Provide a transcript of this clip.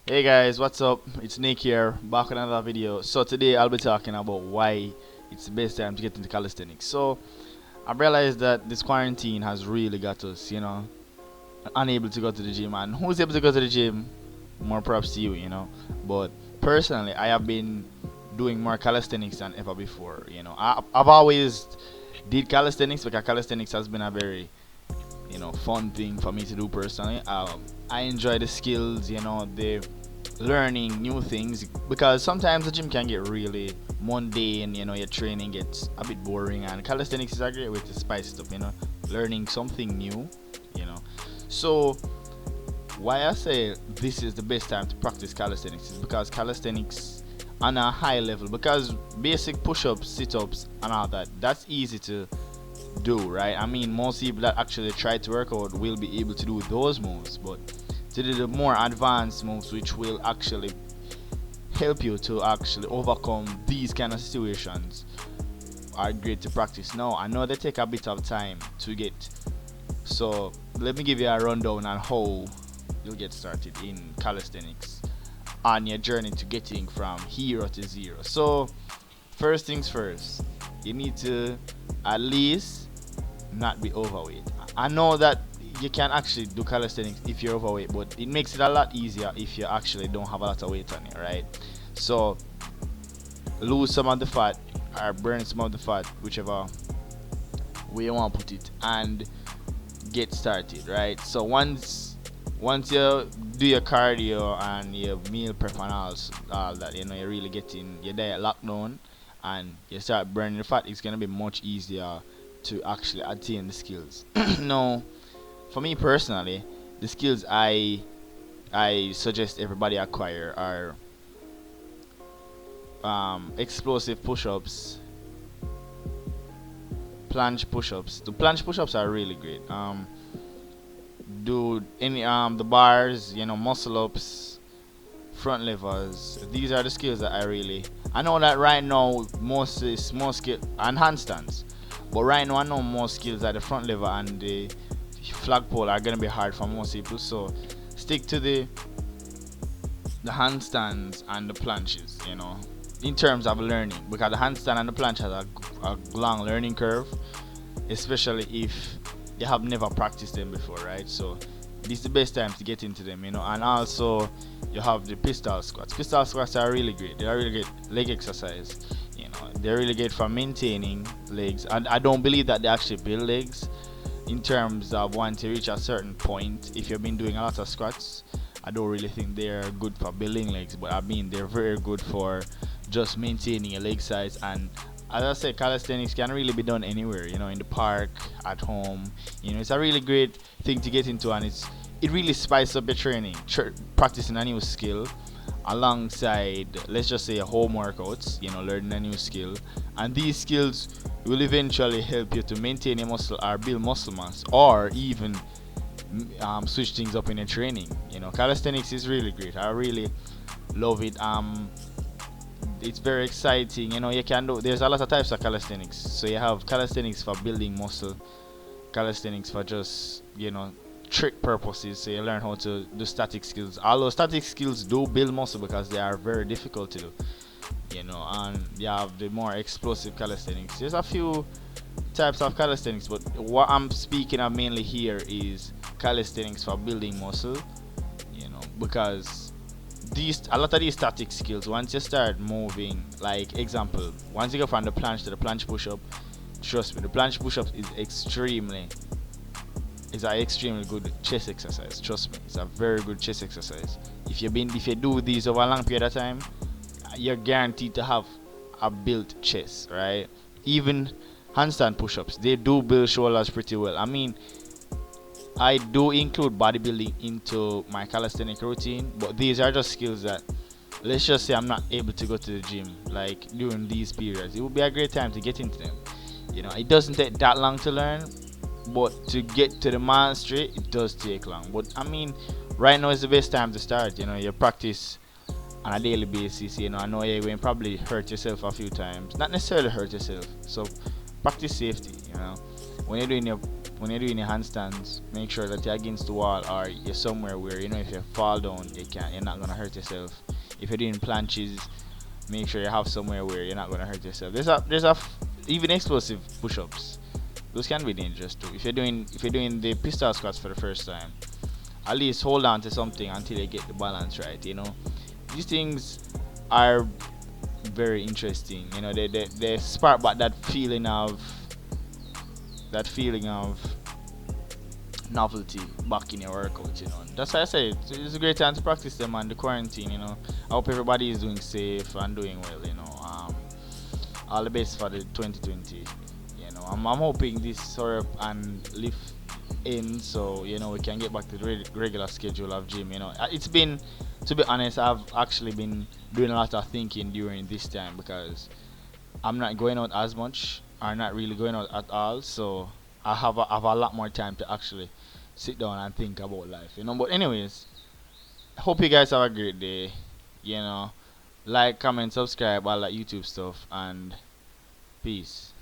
Hey guys, what's up? It's Nick here, back with another video. So today I'll be talking about why it's the best time to get into calisthenics. So I realized that this quarantine has really got us, unable to go to the gym. And who's able to go to the gym? More props to you. But personally, I have been doing more calisthenics than ever before. I've always did calisthenics because calisthenics has been a very fun thing for me to do personally. I enjoy the skills, the learning new things, because sometimes the gym can get really mundane. Your training gets a bit boring, and calisthenics is a great way to spice it up, learning something new. you know so why I say this is the best time to practice calisthenics is because calisthenics on a high level, because basic push-ups, sit-ups and all that's easy to do, right? I mean, most people that actually try to work out will be able to do those moves, but to do the more advanced moves, which will actually help you to actually overcome these kind of situations, are great to practice. Now, I know they take a bit of time to get, so let me give you a rundown on how you'll get started in calisthenics on your journey to getting from hero to zero. So, first things first, you need to at least not be overweight. I know that you can actually do calisthenics if you're overweight, but it makes it a lot easier if you actually don't have a lot of weight on you, right? So lose some of the fat or burn some of the fat, whichever way you want to put it, and get started, right? So once you do your cardio and your meal prep and all that, you're really getting your diet locked down and you start burning the fat, it's gonna be much easier to actually attain the skills. Now, for me personally, the skills I suggest everybody acquire are explosive push-ups, planche push-ups. The planche push-ups are really great. Do any the bars, muscle ups, front levers. These are the skills that I know that right now most is more skill and handstands. But right now I know more skills at the front lever and the flagpole are gonna be hard for most people. So stick to the handstands and the planches, in terms of learning, because the handstand and the planche has a long learning curve, especially if you have never practiced them before, right? So this is the best time to get into them, and also you have the pistol squats. Pistol squats are really great. They are really great leg exercise. They're really great for maintaining legs, and I don't believe that they actually build legs in terms of wanting to reach a certain point. If you've been doing a lot of squats, I don't really think they're good for building legs, but I mean they're very good for just maintaining a leg size. And as I said, calisthenics can really be done anywhere, in the park, at home. It's a really great thing to get into, and it really spices up your training, practicing a new skill alongside, let's just say, home workouts, learning a new skill. And these skills will eventually help you to maintain your muscle or build muscle mass, or even switch things up in your training. Calisthenics is really great. I really love it. It's very exciting. You can do, there's a lot of types of calisthenics. So you have calisthenics for building muscle, calisthenics for just trick purposes, so you learn how to do static skills. Although static skills do build muscle because they are very difficult to do, and you have the more explosive calisthenics. There's a few types of calisthenics, but what I'm speaking of mainly here is calisthenics for building muscle, because a lot of these static skills, once you start moving, like example, once you go from the planche to the planche push-up, trust me, the planche push-up is an extremely good chest exercise. Trust me, it's a very good chest exercise. If you do these over a long period of time, you're guaranteed to have a built chest, right? Even handstand push-ups, they do build shoulders pretty well. I mean, I do include bodybuilding into my calisthenic routine, but these are just skills that, let's just say I'm not able to go to the gym like during these periods. It would be a great time to get into them. It doesn't take that long to learn, but to get to the mastery, it does take long. But I mean, right now is the best time to start. You practice on a daily basis. I know you will probably hurt yourself a few times, not necessarily hurt yourself. So practice safety. When you're doing your when you're doing your handstands, make sure that you're against the wall or you're somewhere where you know if you fall down, you're not gonna hurt yourself. If you're doing planches, make sure you have somewhere where you're not gonna hurt yourself. Even explosive push-ups. Those can be dangerous too. If you're doing the pistol squats for the first time, at least hold on to something until you get the balance right. These things are very interesting. They spark back that feeling of novelty back in your workout. That's why I say it's a great time to practice them on the quarantine. I hope everybody is doing safe and doing well. All the best for the 2020. I'm hoping this hurry up and lift in, so we can get back to the regular schedule of gym. It's been, to be honest, I've actually been doing a lot of thinking during this time because I'm not going out as much, or not really going out at all. So I have a lot more time to actually sit down and think about life. But anyways, hope you guys have a great day. You know, like, comment, subscribe, all that YouTube stuff, and peace.